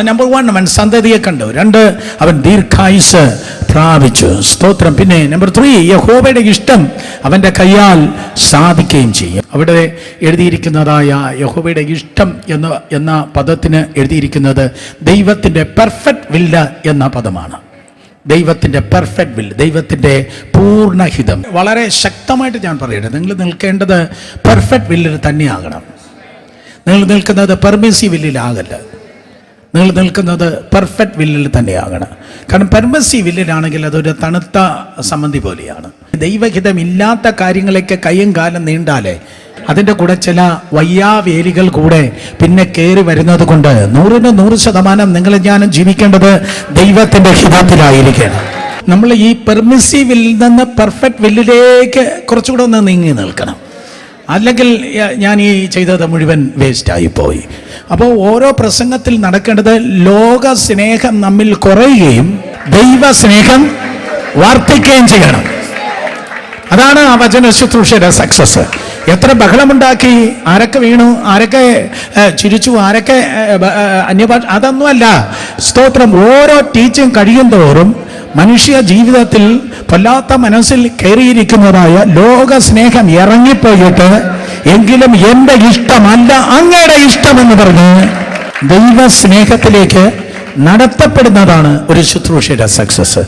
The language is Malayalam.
നമ്പർ 1 അവൻ സന്തതിയെ കണ്ടു. 2 അവൻ ദീർഘായുസ് പ്രാപിച്ചു. സ്തോത്രം. പിന്നെ നമ്പർ 3 യഹോവയുടെ ഇഷ്ടം അവൻ്റെ കയ്യാൽ സാധിക്കുകയും ചെയ്യും. അവിടെ എഴുതിയിരിക്കുന്നതായ യഹോവയുടെ ഇഷ്ടം എന്ന പദത്തിന് എഴുതിയിരിക്കുന്നത് ദൈവത്തിൻ്റെ പെർഫെക്റ്റ് വില്ല് എന്ന പദമാണ്. ദൈവത്തിൻ്റെ പെർഫെക്റ്റ് വിൽ, ദൈവത്തിൻ്റെ പൂർണ്ണഹിതം. വളരെ ശക്തമായിട്ട് ഞാൻ പറയട്ടെ, നിങ്ങൾ നിൽക്കേണ്ടത് പെർഫെക്റ്റ് വില്ലിൽ തന്നെയാകണം. നിങ്ങൾ നിൽക്കുന്നത് പെർമിസീവ് വില്ലിലാകല്ല, നിങ്ങൾ നിൽക്കുന്നത് പെർഫെക്റ്റ് വില്ലിൽ തന്നെയാകണം. കാരണം പെർമിസീവ് വില്ലിലാണെങ്കിൽ അതൊരു തണുത്ത സംബന്ധി പോലെയാണ്. ദൈവഹിതമില്ലാത്ത കാര്യങ്ങളൊക്കെ കയ്യും കാലം നീണ്ടാലേ അതിൻ്റെ കൂടെ ചില വയ്യാവേലികൾ കൂടെ പിന്നെ കയറി വരുന്നത് കൊണ്ട് 100% നിങ്ങൾ ഞാനും ജീവിക്കേണ്ടത് ദൈവത്തിൻ്റെ ഹിതത്തിലായിരിക്കണം. നമ്മൾ ഈ പെർമിസീവ് വില്ലിൽ നിന്ന് പെർഫെക്റ്റ് വില്ലിലേക്ക് കുറച്ചുകൂടെ ഒന്ന് നീങ്ങി നിൽക്കണം. അല്ലെങ്കിൽ ഞാൻ ഈ ചെയ്തത് മുഴുവൻ വേസ്റ്റായി പോയി. അപ്പോൾ ഓരോ പ്രസംഗത്തിൽ നടക്കേണ്ടത് ലോക സ്നേഹം നമ്മിൽ കുറയുകയും ദൈവ സ്നേഹം വർദ്ധിക്കുകയും ചെയ്യണം. അതാണ് ആ വചന ശുശ്രൂഷയുടെ സക്സസ്. എത്ര ബഹളമുണ്ടാക്കി, ആരൊക്കെ വീണു, ആരൊക്കെ ചിരിച്ചു, ആരൊക്കെ അന്യഭാഷ, അതൊന്നുമല്ല. സ്തോത്രം. ഓരോ ടീച്ചിങ് കഴിയും തോറും മനുഷ്യ ജീവിതത്തിൽ വല്ലാത്ത മനസ്സിൽ കയറിയിരിക്കുന്നതായ ലോക സ്നേഹം ഇറങ്ങിപ്പോയിട്ട് എങ്കിലും എൻ്റെ ഇഷ്ടമല്ല അങ്ങയുടെ ഇഷ്ടമെന്ന് പറഞ്ഞ് ദൈവ സ്നേഹത്തിലേക്ക് നടത്തപ്പെടുന്നതാണ് ഒരു ശുശ്രൂഷയുടെ സക്സസ്.